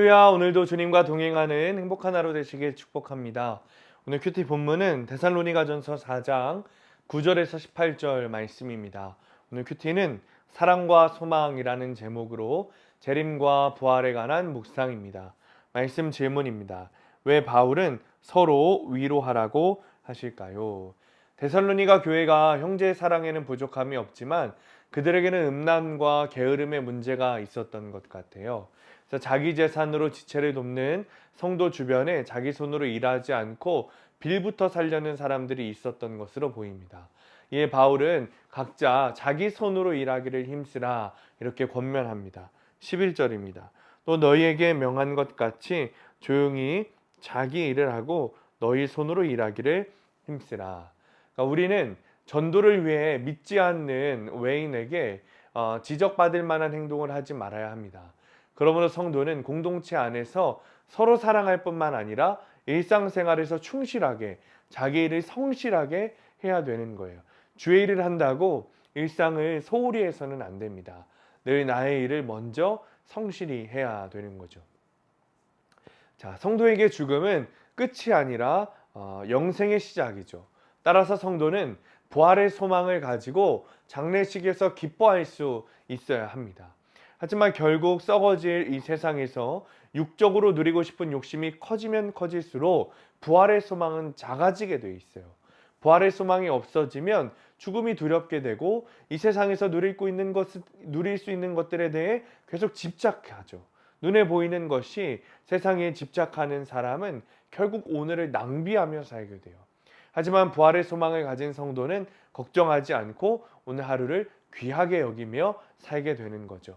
할렐루야. 오늘도 주님과 동행하는 행복한 하루 되시길 축복합니다. 오늘 큐티 본문은 데살로니가전서 4장 9절에서 18절 말씀입니다. 오늘 큐티는 사랑과 소망이라는 제목으로 재림과 부활에 관한 묵상입니다. 말씀 질문입니다. 왜 바울은 서로 위로하라고 하실까요? 데살로니가 교회가 형제 사랑에는 부족함이 없지만 그들에게는 음란과 게으름의 문제가 있었던 것 같아요. 그래서 자기 재산으로 지체를 돕는 성도 주변에 자기 손으로 일하지 않고 빌부터 살려는 사람들이 있었던 것으로 보입니다. 이에 바울은 각자 자기 손으로 일하기를 힘쓰라 이렇게 권면합니다. 11절입니다. 또 너희에게 명한 것 같이 조용히 자기 일을 하고 너희 손으로 일하기를 힘쓰라. 그러니까 우리는 전도를 위해 믿지 않는 외인에게 지적받을 만한 행동을 하지 말아야 합니다. 그러므로 성도는 공동체 안에서 서로 사랑할 뿐만 아니라 일상생활에서 충실하게 자기 일을 성실하게 해야 되는 거예요. 주의 일을 한다고 일상을 소홀히 해서는 안 됩니다. 늘 나의 일을 먼저 성실히 해야 되는 거죠. 자, 성도에게 죽음은 끝이 아니라 영생의 시작이죠. 따라서 성도는 부활의 소망을 가지고 장례식에서 기뻐할 수 있어야 합니다. 하지만 결국 썩어질 이 세상에서 육적으로 누리고 싶은 욕심이 커지면 커질수록 부활의 소망은 작아지게 돼 있어요. 부활의 소망이 없어지면 죽음이 두렵게 되고 이 세상에서 누릴 수 있는 것들에 대해 계속 집착하죠. 눈에 보이는 것이 세상에 집착하는 사람은 결국 오늘을 낭비하며 살게 돼요. 하지만 부활의 소망을 가진 성도는 걱정하지 않고 오늘 하루를 귀하게 여기며 살게 되는 거죠.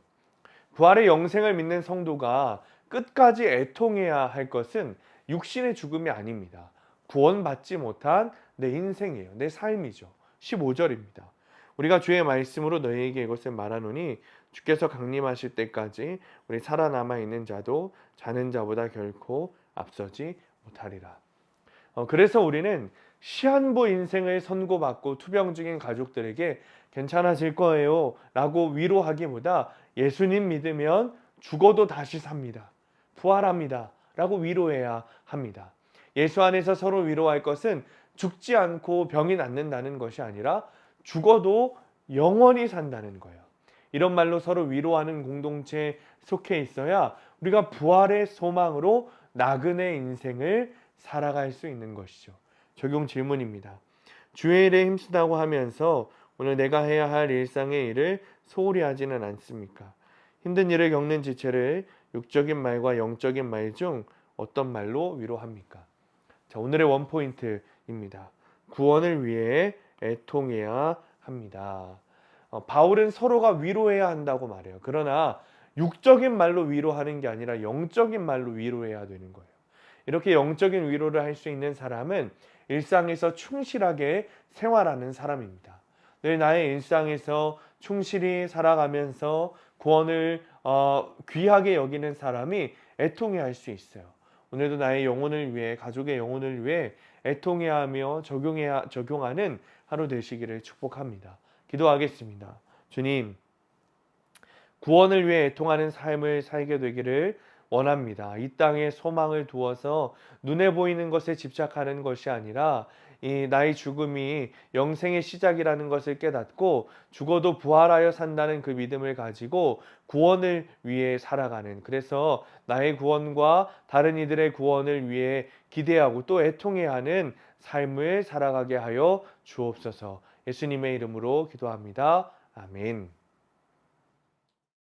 부활의 영생을 믿는 성도가 끝까지 애통해야 할 것은 육신의 죽음이 아닙니다. 구원받지 못한 내 인생이에요. 내 삶이죠. 15절입니다. 우리가 주의 말씀으로 너희에게 이것을 말하노니 주께서 강림하실 때까지 우리 살아남아 있는 자도 자는 자보다 결코 앞서지 못하리라. 그래서 우리는 시한부 인생을 선고받고 투병 중인 가족들에게 괜찮아질 거예요 라고 위로하기보다 예수님 믿으면 죽어도 다시 삽니다. 부활합니다. 라고 위로해야 합니다. 예수 안에서 서로 위로할 것은 죽지 않고 병이 낫는다는 것이 아니라 죽어도 영원히 산다는 거예요. 이런 말로 서로 위로하는 공동체에 속해 있어야 우리가 부활의 소망으로 나그네 인생을 살아갈 수 있는 것이죠. 적용 질문입니다. 주의 일에 힘쓰다고 하면서 오늘 내가 해야 할 일상의 일을 소홀히 하지는 않습니까? 힘든 일을 겪는 지체를 육적인 말과 영적인 말 중 어떤 말로 위로합니까? 자, 오늘의 원포인트입니다. 구원을 위해 애통해야 합니다. 바울은 서로가 위로해야 한다고 말해요. 그러나 육적인 말로 위로하는 게 아니라 영적인 말로 위로해야 되는 거예요. 이렇게 영적인 위로를 할 수 있는 사람은 일상에서 충실하게 생활하는 사람입니다. 늘 나의 일상에서 충실히 살아가면서 구원을 귀하게 여기는 사람이 애통해 할 수 있어요. 오늘도 나의 영혼을 위해, 가족의 영혼을 위해 애통해야 하며 적용하는 하루 되시기를 축복합니다. 기도하겠습니다. 주님, 구원을 위해 애통하는 삶을 살게 되기를 원합니다. 이 땅에 소망을 두어서 눈에 보이는 것에 집착하는 것이 아니라 이 나의 죽음이 영생의 시작이라는 것을 깨닫고 죽어도 부활하여 산다는 그 믿음을 가지고 구원을 위해 살아가는, 그래서 나의 구원과 다른 이들의 구원을 위해 기대하고 또 애통해야 하는 삶을 살아가게 하여 주옵소서. 예수님의 이름으로 기도합니다. 아멘.